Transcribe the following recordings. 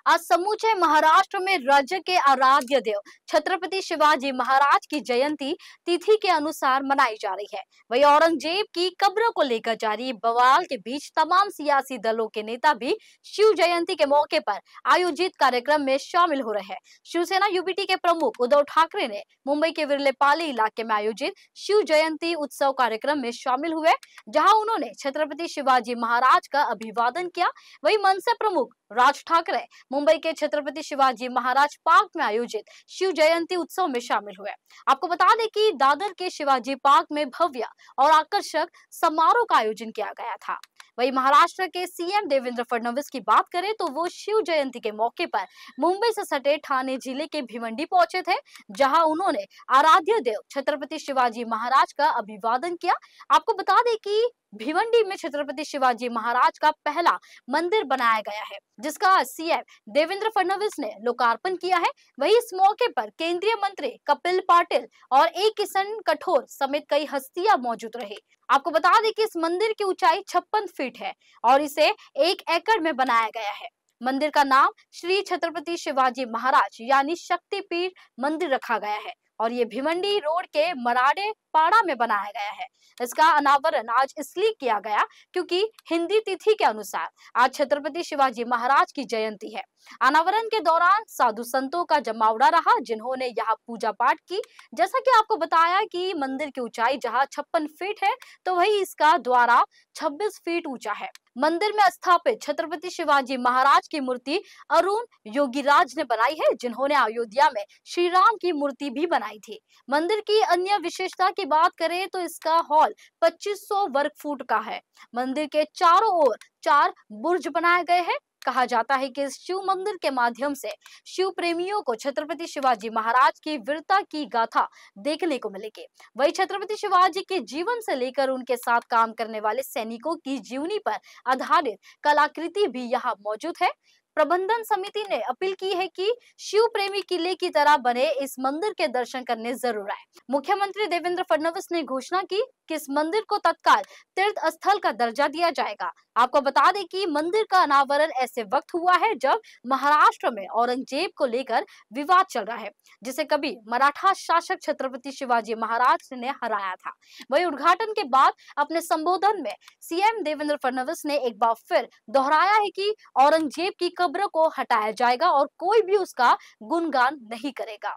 आज समूचे महाराष्ट्र में राज्य के आराध्य देव छत्रपति शिवाजी महाराज की जयंती तिथि के अनुसार मनाई जा रही है। वही औरंगजेब की कब्र को लेकर जारी बवाल के बीच तमाम सियासी दलों के नेता भी शिव जयंती के मौके पर आयोजित कार्यक्रम में शामिल हो रहे हैं। शिवसेना यूबीटी के प्रमुख उद्धव ठाकरे ने मुंबई के विरलेपाली इलाके में आयोजित शिव जयंती उत्सव कार्यक्रम में शामिल हुए, जहां उन्होंने छत्रपति शिवाजी महाराज का अभिवादन किया। वही मनसे प्रमुख राज ठाकरे मुंबई के छत्रपति शिवाजी महाराज पार्क में आयोजित शिव जयंती उत्सव में शामिल हुए। आपको बता दें कि दादर के शिवाजी पार्क में भव्य और आकर्षक समारोह का आयोजन किया गया था। वही महाराष्ट्र के सीएम देवेंद्र फडणवीस की बात करें तो वो शिव जयंती के मौके पर मुंबई से सटे ठाणे जिले के भिवंडी पहुंचे थे, जहां उन्होंने आराध्य देव छत्रपति शिवाजी महाराज का अभिवादन किया। आपको बता दें कि भिवंडी में छत्रपति शिवाजी महाराज का पहला मंदिर बनाया गया है, जिसका सीएम देवेंद्र फडणवीस ने लोकार्पण किया है। वहीं इस मौके पर केंद्रीय मंत्री कपिल पाटिल और ए किशन कठोर समेत कई हस्तियां मौजूद रही। आपको बता दें कि इस मंदिर की ऊंचाई 56 फीट है और इसे 1 एकड़ में बनाया गया है। मंदिर का नाम श्री छत्रपति शिवाजी महाराज यानी शक्तिपीठ मंदिर रखा गया है और ये भिवंडी रोड के मराड़े पाड़ा में बनाया गया है। इसका अनावरण आज इसलिए किया गया क्योंकि हिंदी तिथि के अनुसार आज छत्रपति शिवाजी महाराज की जयंती है। अनावरण के दौरान साधु संतों का जमावड़ा रहा, जिन्होंने यहाँ पूजा पाठ की। जैसा कि आपको बताया कि मंदिर की ऊंचाई जहाँ 56 फीट है तो वही इसका द्वारा 26 फीट ऊंचा है। मंदिर में स्थापित छत्रपति शिवाजी महाराज की मूर्ति अरुण योगीराज ने बनाई है, जिन्होंने अयोध्या में श्री राम की मूर्ति भी बनाई थी। मंदिर की अन्य विशेषता की बात करें तो इसका हॉल 2500 वर्ग फुट का है। मंदिर के चारों ओर 4 बुर्ज बनाए गए हैं। कहा जाता है कि इस शिव मंदिर के माध्यम से शिव प्रेमियों को छत्रपति शिवाजी महाराज की वीरता की गाथा देखने को मिलेगी। वही छत्रपति शिवाजी के जीवन से लेकर उनके साथ काम करने वाले सैनिकों की जीवनी पर आधारित कलाकृति भी यहाँ मौजूद है। प्रबंधन समिति ने अपील की है कि शिव प्रेमी किले की तरह बने इस मंदिर के दर्शन करने जरूर आए। मुख्यमंत्री देवेंद्र फडणवीस ने घोषणा की कि इस मंदिर को तत्काल तीर्थ स्थल का दर्जा दिया जाएगा। आपको बता दें कि मंदिर का अनावरण ऐसे वक्त हुआ है जब महाराष्ट्र में औरंगजेब को लेकर विवाद चल रहा है, जिसे कभी मराठा शासक छत्रपति शिवाजी महाराज ने हराया था। वही उद्घाटन के बाद अपने संबोधन में सीएम देवेंद्र फडणवीस ने एक बार फिर दोहराया है कि औरंगजेब की कब्र को हटाया जाएगा और कोई भी उसका गुणगान नहीं करेगा।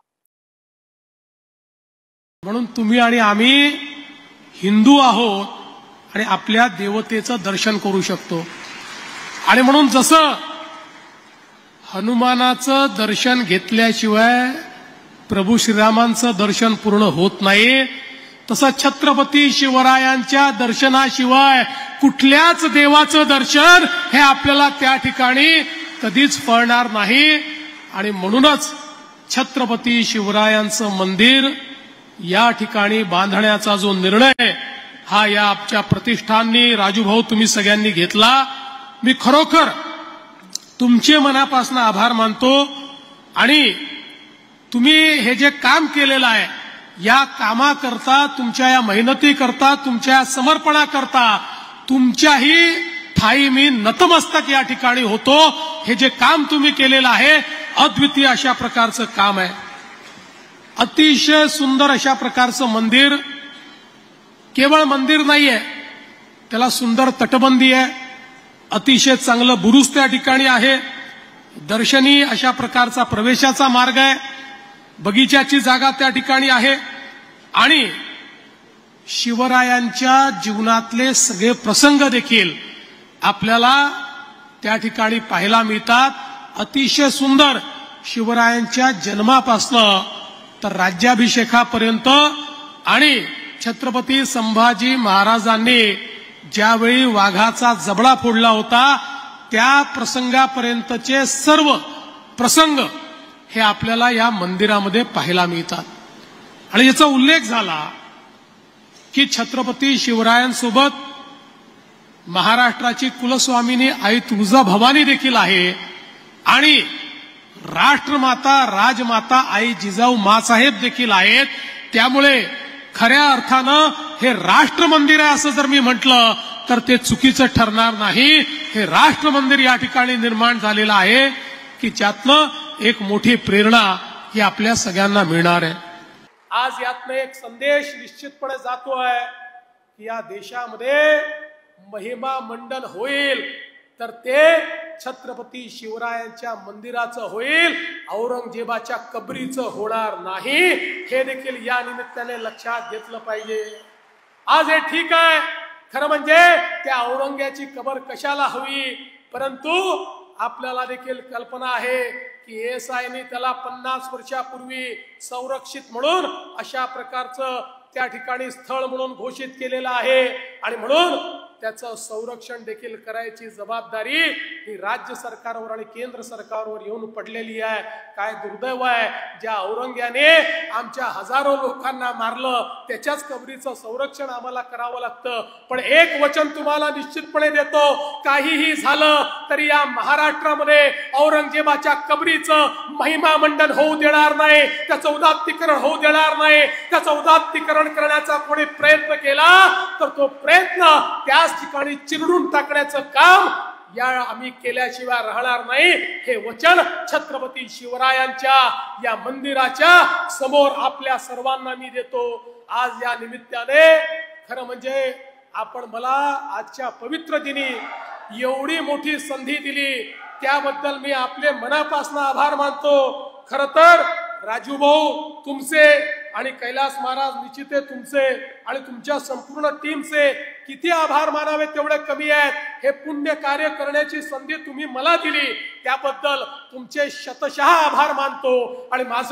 म्हणून तुम्ही आणि आम्ही हिंदू आहोत आणि आपल्या देवतेचं दर्शन करू शकतो। आणि म्हणून जसं हनुमानाचं दर्शन घेतल्याशिवाय प्रभू श्रीरामांचं दर्शन पूर्ण होत नाही, तसं छत्रपती शिवरायांच्या दर्शनाशिवाय कुठल्याच देवाचं दर्शन हे आपल्याला त्या ठिकाणी कधीच फळणार नाही। आणि म्हणूनच छत्रपती शिवरायांचं मंदिर या ठिकाणी बांधण्याचा जो निर्णय हा या आमच्या प्रतिष्ठाननी राजूभाऊ तुम्ही सगळ्यांनी घेतला, मी खरोखर तुमचे मनापासून आभार मानतो। आणि तुम्ही हे जे काम केलेलं आहे या कामाकरता, तुमच्या या मेहनतीकरता, तुमच्या समर्पणाकरता तुमच्याही ठाई मी नतमस्तक या ठिकाणी होतो। हे जे काम तुम्ही केलेलं आहे अद्वितीय अशा प्रकारचं काम आहे। अतिशय सुंदर अशा प्रकारचं मंदिर, केवळ मंदिर नाहीये, त्याला सुंदर तटबंदी आहे, अतिशय चांगलं बुरुज त्या ठिकाणी आहे, दर्शनी अशा प्रकारचा प्रवेशाचा मार्ग आहे, बगीचाची जागा त्या ठिकाणी आहे आणि शिवरायांच्या जीवनातले सगळे प्रसंग देखील आपल्याला त्या ठिकाणी पाहायला मिळतात। अतिशय सुंदर शिवरायांच्या जन्मापासून तर राज्याभिषेकापर्यंत आणि छत्रपती संभाजी महाराजांनी ज्यावेळी वाघाचा जबडा फोडला होता त्या प्रसंगापर्यंतचे सर्व प्रसंग हे आपल्याला या मंदिरामध्ये पाहायला मिळतात। आणि याचा उल्लेख झाला की छत्रपती शिवरायांसोबत महाराष्ट्राची कुलस्वामिनी आई तुळजाभवानी देखील आहे आणि राष्ट्रमाता राजमाता आई जिजाऊ मासाहेब देखील आहेत। त्यामुळे खऱ्या अर्थानं हे राष्ट्र मंदिर आहे असं जर मी म्हटलं तर ते चुकीचं ठरणार नाही। हे राष्ट्र मंदिर या ठिकाणी निर्माण झालेलं आहे की ज्यातनं एक मोठी प्रेरणा ही आपल्या सगळ्यांना मिळणार आहे. आज यातनं एक संदेश निश्चितपणे जातोय की या देशामध्ये महिमा मंडन होईल तर ते छत्रपती शिवरायांच्या मंदिराचं होईल, औरंगजेबाच्या कबरीचं होणार नाही. हे देखील या निमित्ताने लक्षात घेतलं पाहिजे. आज हे ठीक आहे, खरं म्हणजे त्या औरंग्याची कबर कशाला हवी, परंतु आपल्याला देखील कल्पना आहे की एएसआयने त्याला 50 वर्षापूर्वी संरक्षित म्हणून अशा प्रकारचं त्या ठिकाणी स्थळ म्हणून घोषित केलेलं आहे आणि म्हणून त्याचं संरक्षण देखील करायची जबाबदारी ही राज्य सरकारवर आणि केंद्र सरकारवर येऊन पडलेली आहे. काय दुर्दैव आहे, ज्या औरंग्याने आमच्या हजारो लोकांना मारलं त्याच्याच कबरीचं संरक्षण आम्हाला करावं लागतं. पण एक वचन तुम्हाला निश्चितपणे देतो, काहीही झालं तरी या महाराष्ट्रामध्ये औरंगजेबाच्या कबरीचं महिमा मंडन होऊ देणार नाही, त्याचं उदात्तीकरण होऊ देणार नाही. त्याचं उदात्तीकरण करण्याचा कोणी प्रयत्न केला तर तो प्रयत्न त्याच ठिकाणी चिरडून टाकण्याचं काम या आम्ही केल्याशिवाय राहणार नाही. हे वचन छत्रपती शिवरायांच्या या मंदिराच्या समोर आपल्या सर्वांना मी देतो. आज या निमित्ताने खरं म्हणजे आपण मला आजच्या पवित्र दिनी एवढी मोठी संधी दिली त्याबद्दल मी आपले मनापासून आभार मानतो. खर तर राजू भाऊ तुमचे आणि कैलास महाराज निश्चिते तुमचे आणि तुमच्या संपूर्ण टीमचे किती आभार मानावे तेवढे कमी आहेत. हे पुण्य कार्य करण्याची संधी तुम्ही मला दिली त्याबद्दल तुमचे शतशः आभार मानतो आणि माझं